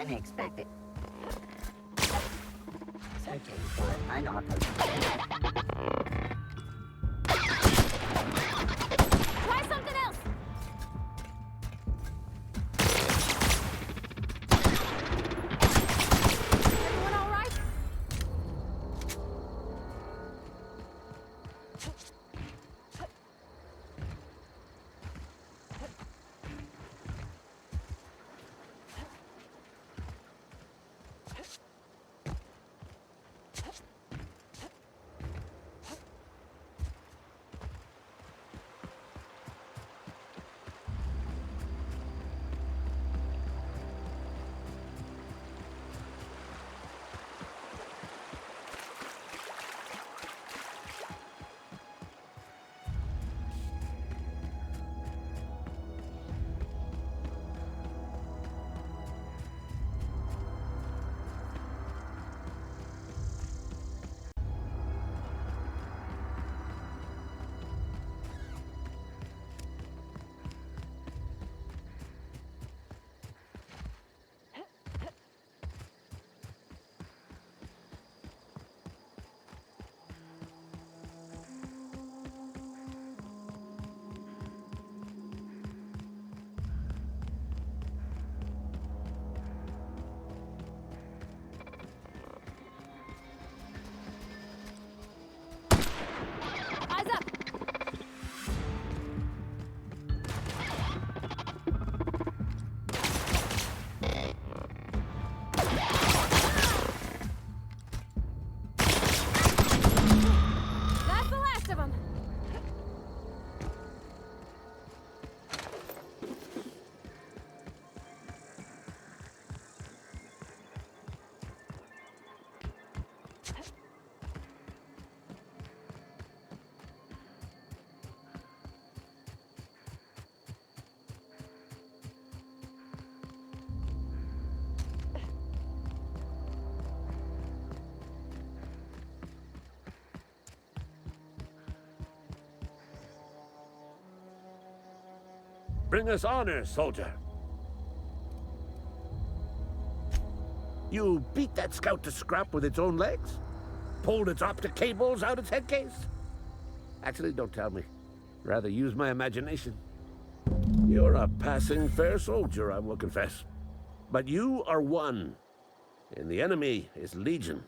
Unexpected. Searching for unauthorized. Try something else! Everyone all right? Eyes up! That's the last of them! Bring us honor, soldier. You beat that scout to scrap with its own legs? Pulled its optic cables out its head case? Actually, don't tell me. Rather use my imagination. You're a passing fair soldier, I will confess. But you are one, and the enemy is legion.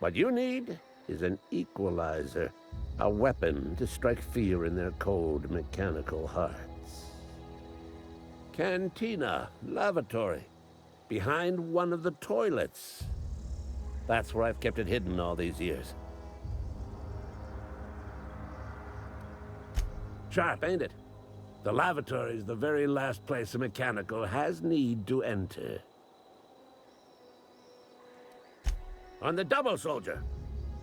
What you need is an equalizer, a weapon to strike fear in their cold, mechanical hearts. Cantina, lavatory, behind one of the toilets. That's where I've kept it hidden all these years. Sharp, ain't it? The lavatory is the very last place a mechanical has need to enter. On the double, soldier.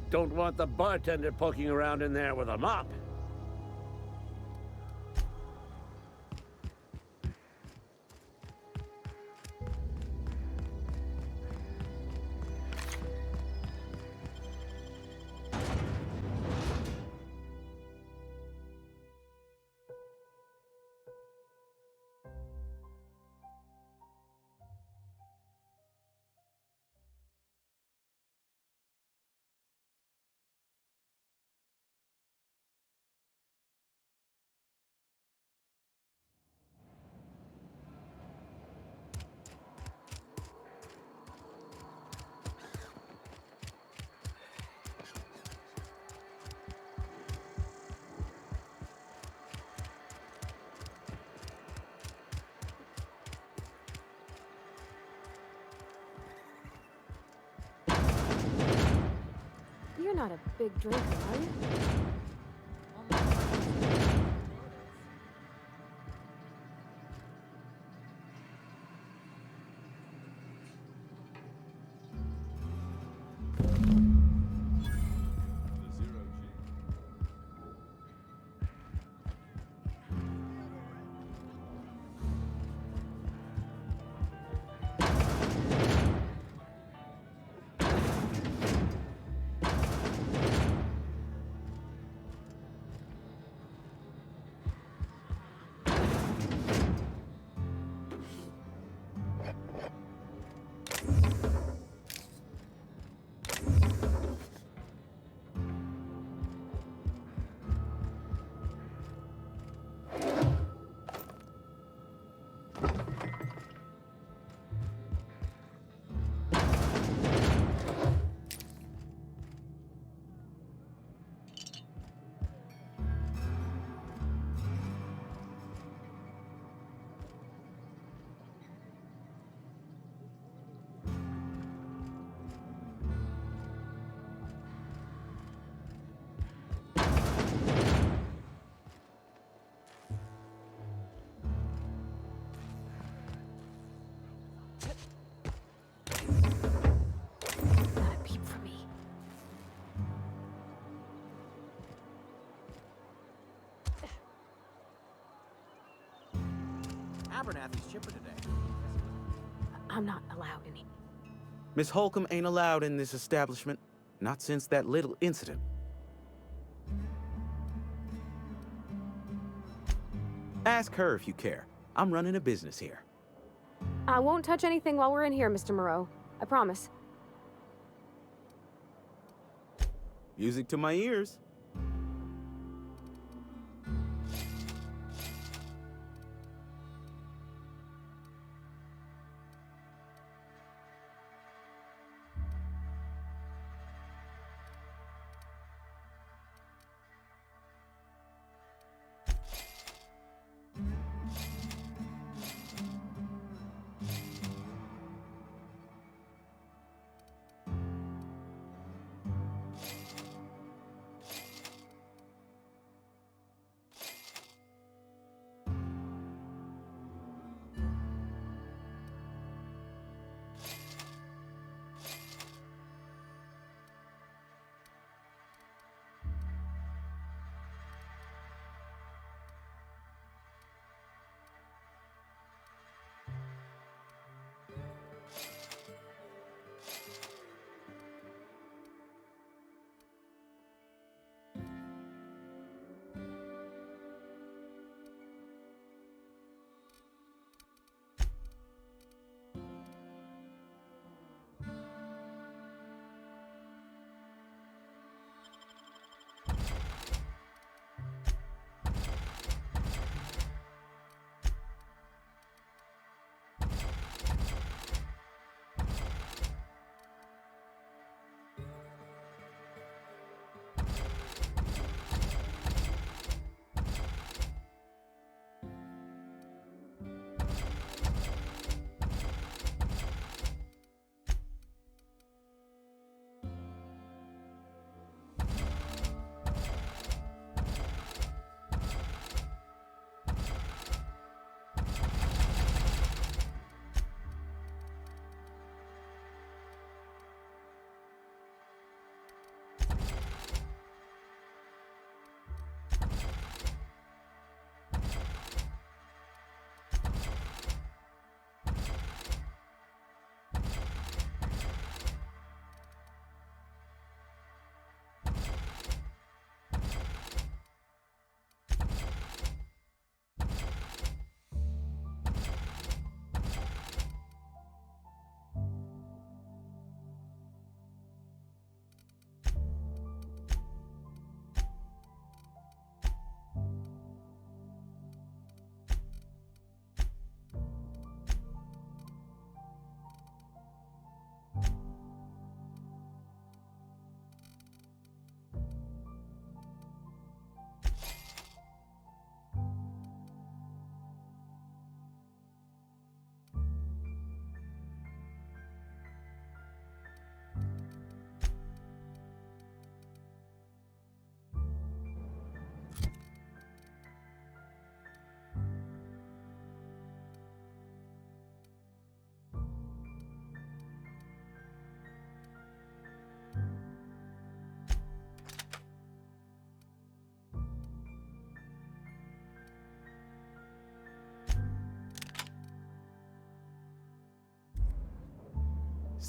Don't want the bartender poking around in there with a mop. You're not a big drinker, are you? Abernathy's chipper today. I'm not allowed in here. Miss Holcomb ain't allowed in this establishment. Not since that little incident. Ask her if you care. I'm running a business here. I won't touch anything while we're in here, Mr. Moreau. I promise. Music to my ears.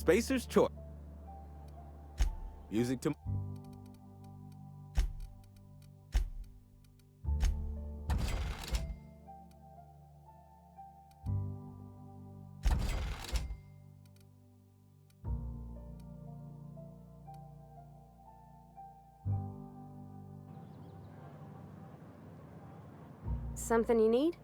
Spacer's choice. Music to... Something you need?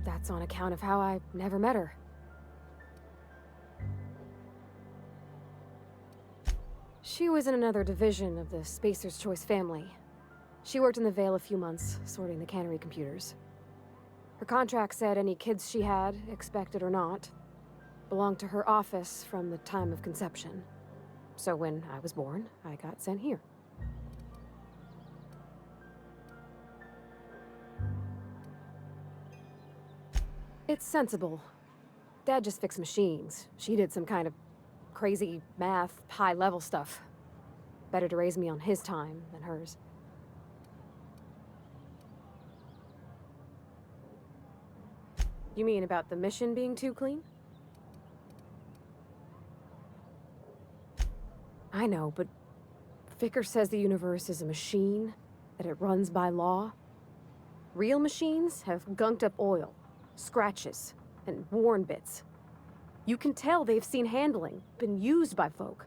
That's on account of how I never met her. She was in another division of the Spacer's Choice family. She worked in the Vale a few months, sorting the cannery computers. Her contract said any kids she had, expected or not, belonged to her office from the time of conception. So when I was born, I got sent here. It's sensible. Dad just fixed machines. She did some kind of crazy math, high-level stuff. Better to raise me on his time than hers. You mean about the mission being too clean? I know, but Vickers says the universe is a machine, that it runs by law. Real machines have gunked up oil, scratches, and worn bits. You can tell they've seen handling, been used by folk.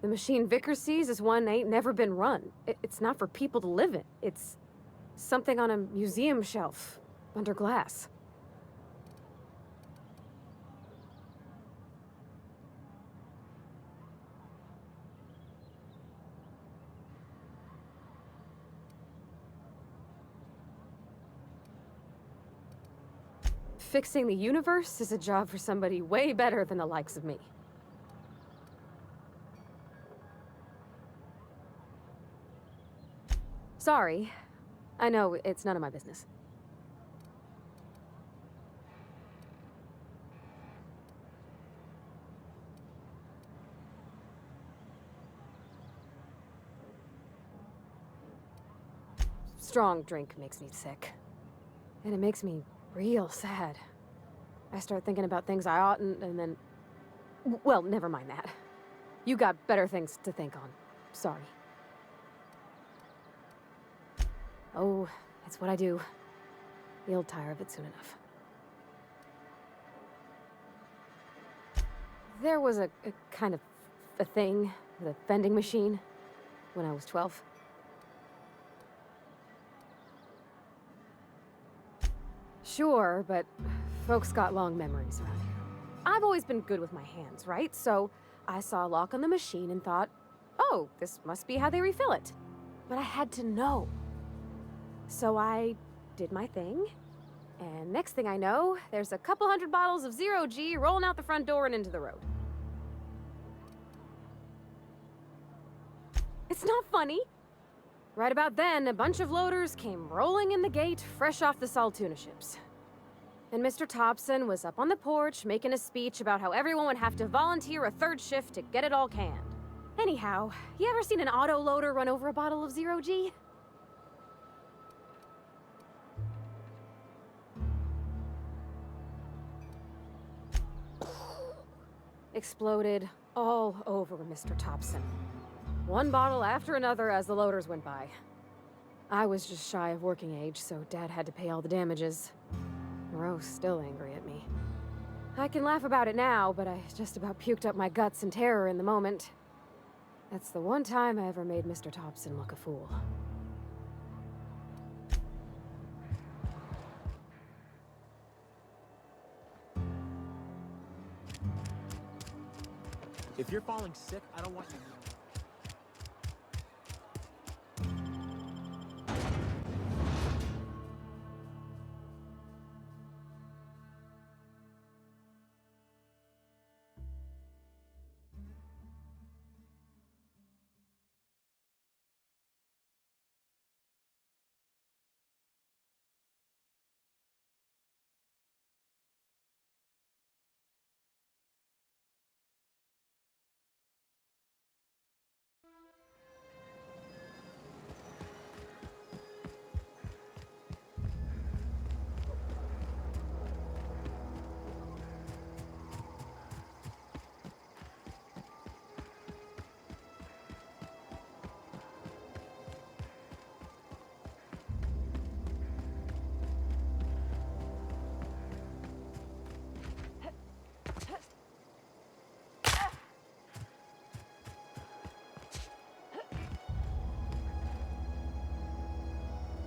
The machine Vickers sees is one ain't never been run. It's not for people to live in. It's something on a museum shelf, under glass. Fixing the universe is a job for somebody way better than the likes of me. Sorry. I know it's none of my business. Strong drink makes me sick. And it makes me real sad. I start thinking about things I oughtn't, and then... Well, never mind that. You got better things to think on. Sorry. Oh, it's what I do. You'll tire of it soon enough. There was a kind of a thing with a vending machine when I was 12. Sure, but folks got long memories around here. I've always been good with my hands, right? So I saw a lock on the machine and thought, oh, this must be how they refill it. But I had to know. So I did my thing, and next thing I know, there's a couple hundred bottles of 0G rolling out the front door and into the road. It's not funny. Right about then, a bunch of loaders came rolling in the gate, fresh off the Saltuna ships. And Mr. Thompson was up on the porch making a speech about how everyone would have to volunteer a third shift to get it all canned. Anyhow, you ever seen an auto loader run over a bottle of 0G? Exploded all over Mr. Thompson. One bottle after another as the loaders went by. I was just shy of working age, so Dad had to pay all the damages. Moreau's still angry at me. I can laugh about it now, but I just about puked up my guts in terror in the moment. That's the one time I ever made Mr. Thompson look a fool. If you're falling sick, I don't want you.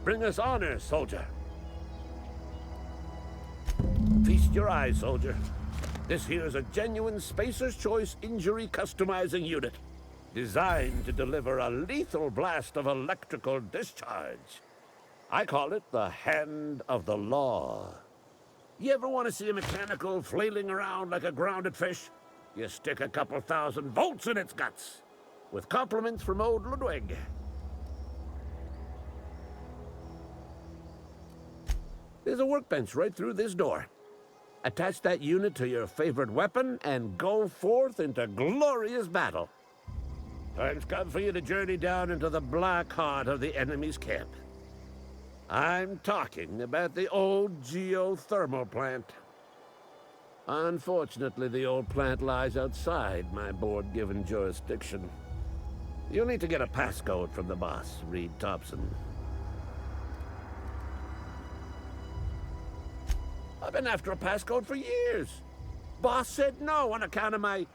Bring us honor, soldier. Feast your eyes, soldier. This here is a genuine Spacer's Choice injury customizing unit, designed to deliver a lethal blast of electrical discharge. I call it the Hand of the Law. You ever want to see a mechanical flailing around like a grounded fish? You stick a couple thousand volts in its guts. With compliments from old Ludwig. There's a workbench right through this door. Attach that unit to your favorite weapon and go forth into glorious battle. Time's come for you to journey down into the black heart of the enemy's camp. I'm talking about the old geothermal plant. Unfortunately, the old plant lies outside my board-given jurisdiction. You'll need to get a passcode from the boss, Reed Thompson. I've been after a passcode for years. Boss said no on account of my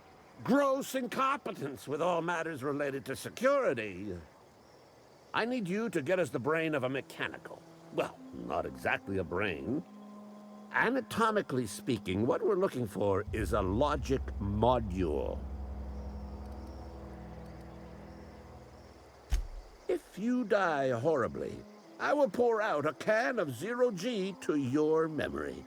gross incompetence with all matters related to security. I need you to get us the brain of a mechanical. Well, not exactly a brain. Anatomically speaking, what we're looking for is a logic module. If you die horribly, I will pour out a can of zero-G to your memory.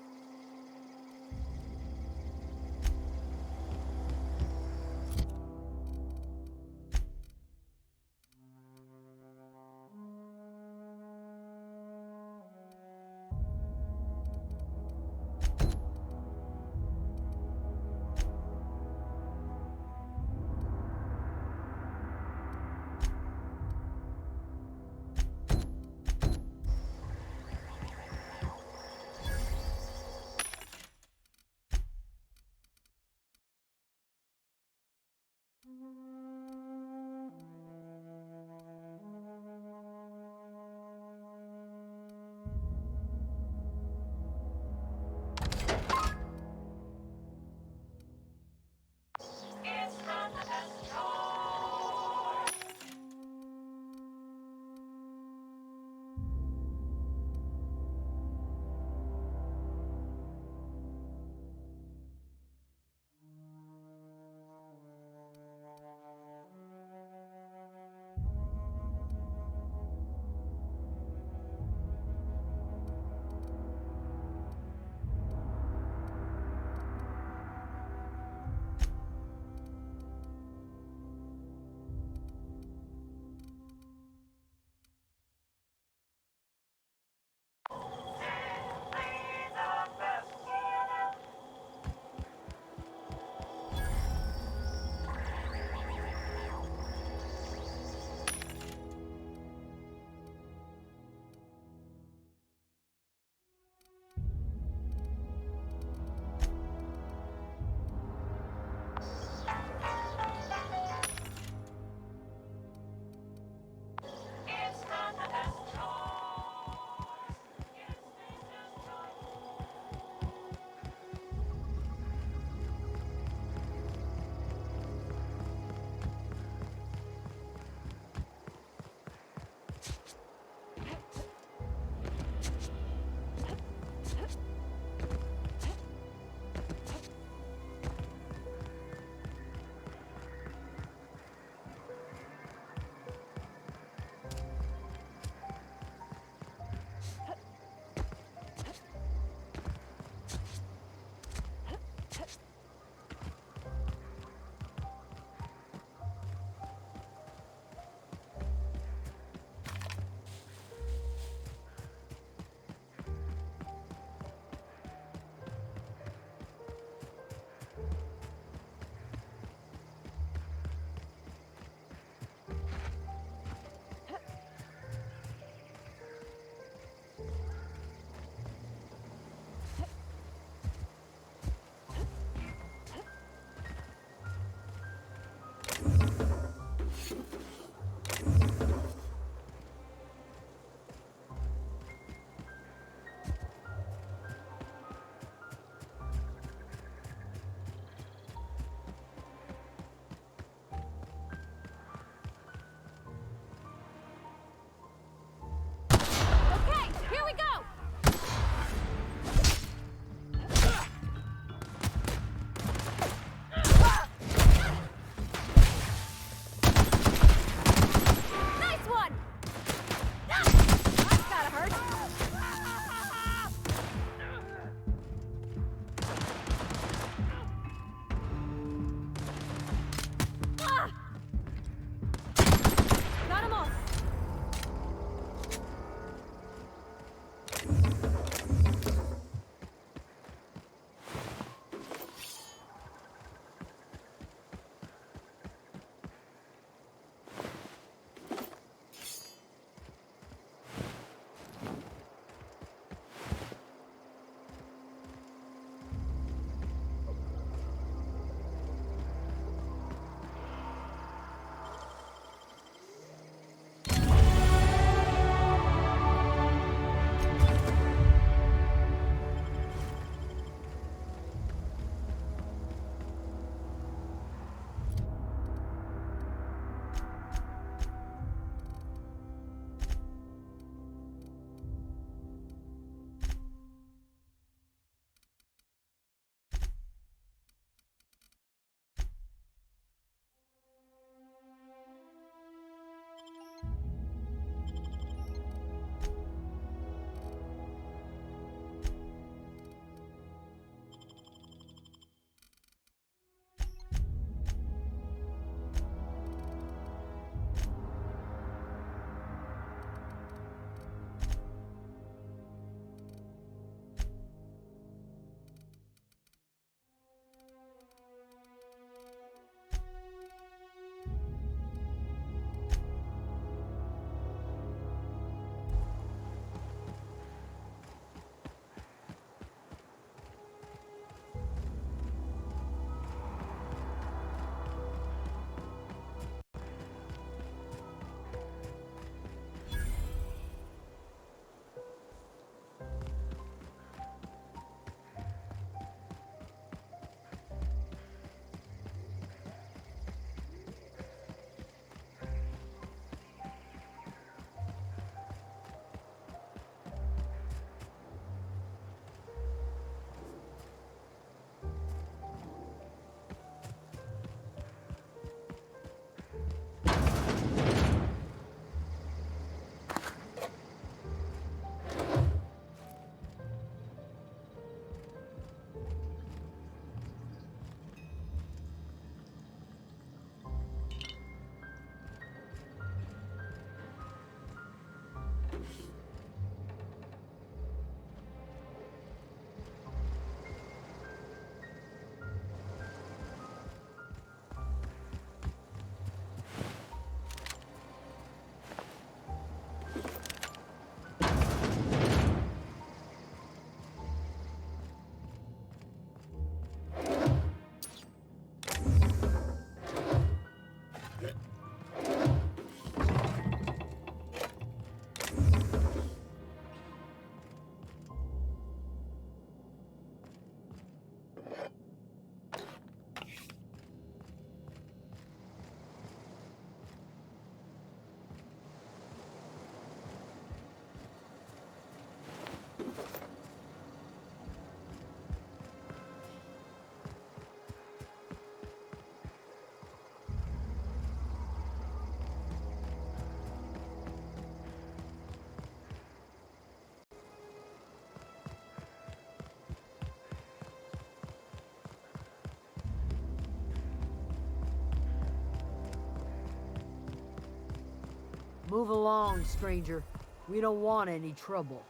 Move along, stranger. We don't want any trouble.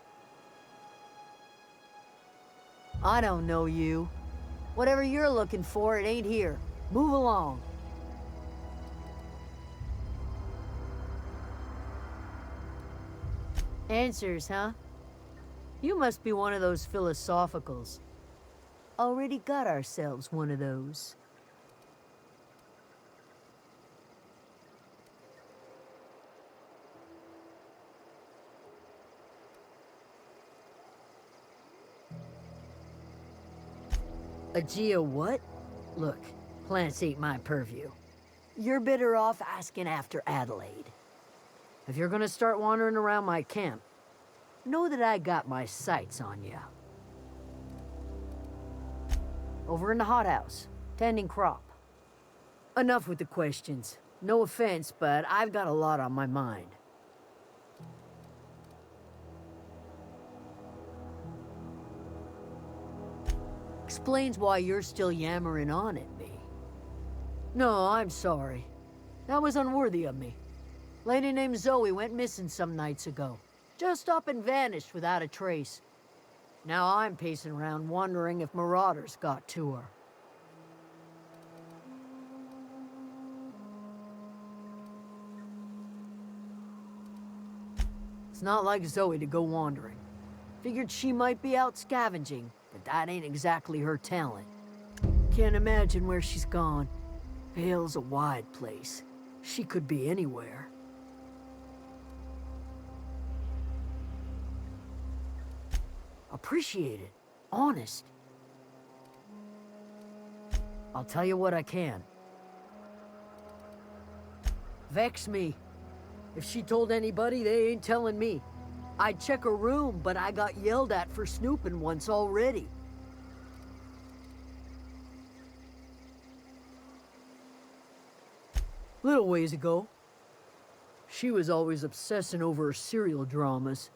I don't know you. Whatever you're looking for, it ain't here. Move along. Answers, huh? You must be one of those philosophicals. Already got ourselves one of those. A geo what? Look, plants ain't my purview. You're better off asking after Adelaide. If you're gonna start wandering around my camp, know that I got my sights on you. Over in the hothouse, tending crop. Enough with the questions. No offense, but I've got a lot on my mind. Explains why you're still yammering on at me. No, I'm sorry. That was unworthy of me. Lady named Zoe went missing some nights ago. Just up and vanished without a trace. Now I'm pacing around wondering if marauders got to her. It's not like Zoe to go wandering. Figured she might be out scavenging, but that ain't exactly her talent. Can't imagine where she's gone. Vale's a wide place. She could be anywhere. Appreciate it. Honest. I'll tell you what I can. Vex me. If she told anybody, they ain't telling me. I'd check her room, but I got yelled at for snooping once already. Little ways ago. She was always obsessing over her serial dramas.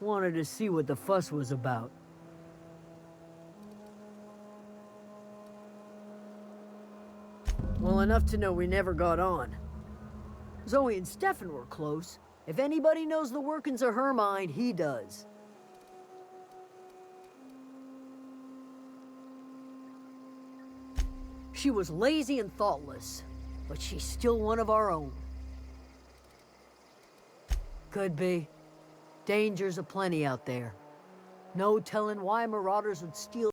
Wanted to see what the fuss was about. Well, enough to know we never got on. Zoe and Stefan were close. If anybody knows the workings of her mind, he does. She was lazy and thoughtless, but she's still one of our own. Could be. Dangers aplenty out there. No telling why marauders would steal